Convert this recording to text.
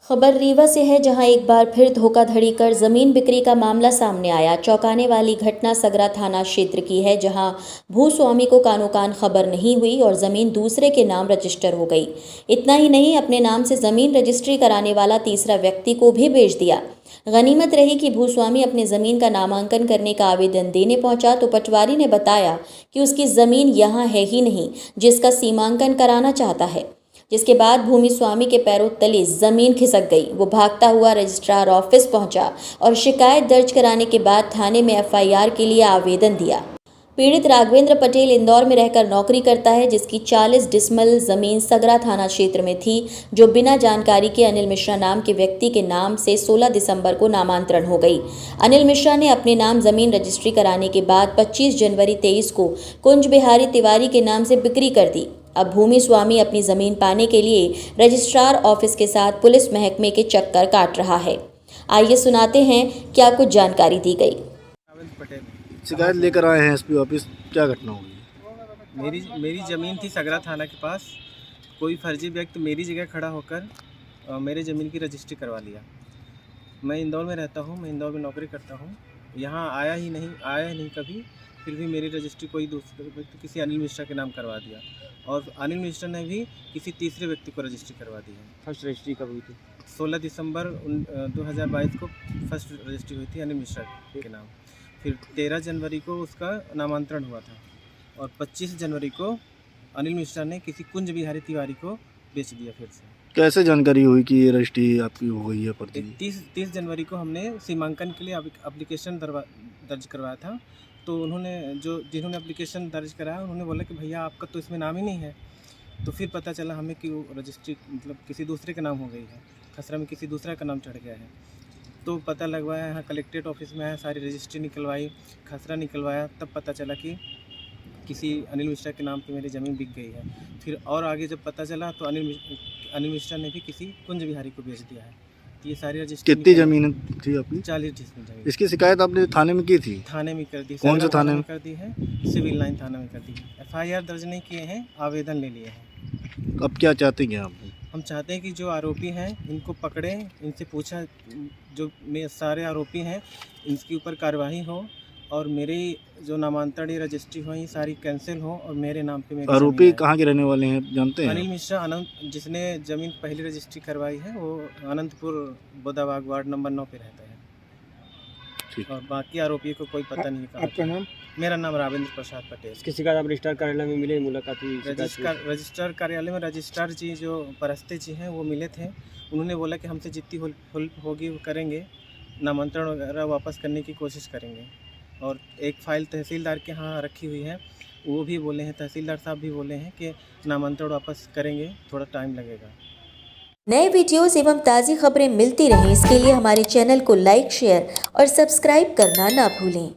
खबर रीवा से है, जहां एक बार फिर धोखाधड़ी कर जमीन बिक्री का मामला सामने आया। चौंकाने वाली घटना सगरा थाना क्षेत्र की है, जहां भूस्वामी को कानो कान खबर नहीं हुई और जमीन दूसरे के नाम रजिस्टर हो गई। इतना ही नहीं, अपने नाम से जमीन रजिस्ट्री कराने वाला तीसरा व्यक्ति को भी बेच दिया। गनीमत रही कि भूस्वामी अपनी जमीन का नामांकन करने का आवेदन देने पहुंचा तो पटवारी ने बताया कि उसकी जमीन यहां है ही नहीं, जिसका सीमांकन कराना चाहता है। जिसके बाद भूमि स्वामी के पैरों तले जमीन खिसक गई। वो भागता हुआ रजिस्ट्रार ऑफिस पहुंचा और शिकायत दर्ज कराने के बाद थाने में एफआईआर के लिए आवेदन दिया। पीड़ित राघवेंद्र पटेल इंदौर में रहकर नौकरी करता है, जिसकी 40 डिसमल जमीन सगरा थाना क्षेत्र में थी, जो बिना जानकारी के अनिल मिश्रा नाम के व्यक्ति के नाम से 16 दिसंबर को नामांतरण हो गई। अनिल मिश्रा ने अपने नाम जमीन रजिस्ट्री कराने के बाद 25 जनवरी 23 को कुंज बिहारी तिवारी के नाम से बिक्री कर दी। अब भूमि स्वामी अपनी जमीन पाने के लिए रजिस्ट्रार ऑफिस के साथ पुलिस महकमे के चक्कर काट रहा है। आइए सुनाते हैं क्या कुछ जानकारी दी गई। शिकायत लेकर आए हैं एसपी ऑफिस, क्या घटना हुई? मेरी ज़मीन थी सगरा थाना के पास। कोई फर्जी व्यक्ति मेरी जगह खड़ा होकर मेरे ज़मीन की रजिस्ट्री करवा लिया। मैं इंदौर में रहता हूँ, मैं इंदौर में नौकरी करता हूँ। यहाँ आया ही नहीं कभी। फिर भी मेरी रजिस्ट्री कोई दूसरे व्यक्ति किसी अनिल मिश्रा के नाम करवा दिया और अनिल मिश्रा ने भी किसी तीसरे व्यक्ति को रजिस्ट्री करवा दी है। फर्स्ट रजिस्ट्री कब हुई थी? 16 दिसंबर 2022 को फर्स्ट रजिस्ट्री हुई थी अनिल मिश्रा के नाम। फिर 13 जनवरी को उसका नामांतरण हुआ था और 25 जनवरी को अनिल मिश्रा ने किसी कुंज बिहारी तिवारी को बेच दिया। फिर से कैसे जानकारी हुई कि ये रजिस्ट्री आपकी हो गई है? पर 30 जनवरी को हमने सीमांकन के लिए एप्लीकेशन दर्ज करवाया था। तो जिन्होंने एप्लीकेशन दर्ज कराया उन्होंने बोला कि भैया आपका तो इसमें नाम ही नहीं है। तो फिर पता चला हमें कि वो रजिस्ट्री मतलब किसी दूसरे के नाम हो गई है, खसरा में किसी दूसरा का नाम चढ़ गया है। तो पता लगवाया, यहाँ कलेक्ट्रेट ऑफिस में आया, सारी रजिस्ट्री निकलवाई, खसरा निकलवाया, तब पता चला कि किसी अनिल मिश्रा के नाम पे मेरी ज़मीन बिक गई है। फिर और आगे जब पता चला तो अनिल मिश्रा ने भी किसी कुंज बिहारी को बेच दिया है। तो ये सारी रजिस्ट्री। कितनी ज़मीन थी आपकी? 40 डिसमिल ज़मीन। इसकी शिकायत आपने थाने में की थी? थाने में कर दी। कौन से थाने में कर दी है? सिविल लाइन थाना में कर दी। एफआईआर दर्ज नहीं किए हैं, आवेदन ले लिए हैं। अब क्या चाहते हैं आप? हम चाहते हैं कि जो आरोपी हैं इनको पकड़ें, इनसे पूछा, जो सारे आरोपी हैं इनके ऊपर कार्रवाई हो और मेरी जो नामांतरण या रजिस्ट्री हो ये सारी कैंसिल हो और मेरे नाम पे मेरी आरोपी कहाँ के रहने वाले हैं जानते हैं? अनिल मिश्रा जिसने ज़मीन पहली रजिस्ट्री करवाई है वो अनंतपुर बोदाबाग वार्ड नंबर 9 पे रहता है। और बाकी आरोपियों को कोई पता नहीं है। आपका नाम? मेरा नाम राजेंद्र प्रसाद पटेल। इसकी शिकायत आप रजिस्ट्रार कार्यालय में मिले, मुलाकात हुई? रजिस्ट्रार कार्यालय में रजिस्ट्रार जी जो परस्ते जी हैं वो मिले थे। उन्होंने बोला कि हमसे जितनी हेल्प होगी वो करेंगे, नामांतरण वगैरह वापस करने की कोशिश करेंगे। और एक फ़ाइल तहसीलदार के यहाँ रखी हुई है, वो भी बोले हैं, तहसीलदार साहब भी बोले हैं कि नामांतरण वापस करेंगे, थोड़ा टाइम लगेगा। नए वीडियोस एवं ताज़ी खबरें मिलती रहें, इसके लिए हमारे चैनल को लाइक, शेयर और सब्सक्राइब करना ना भूलें।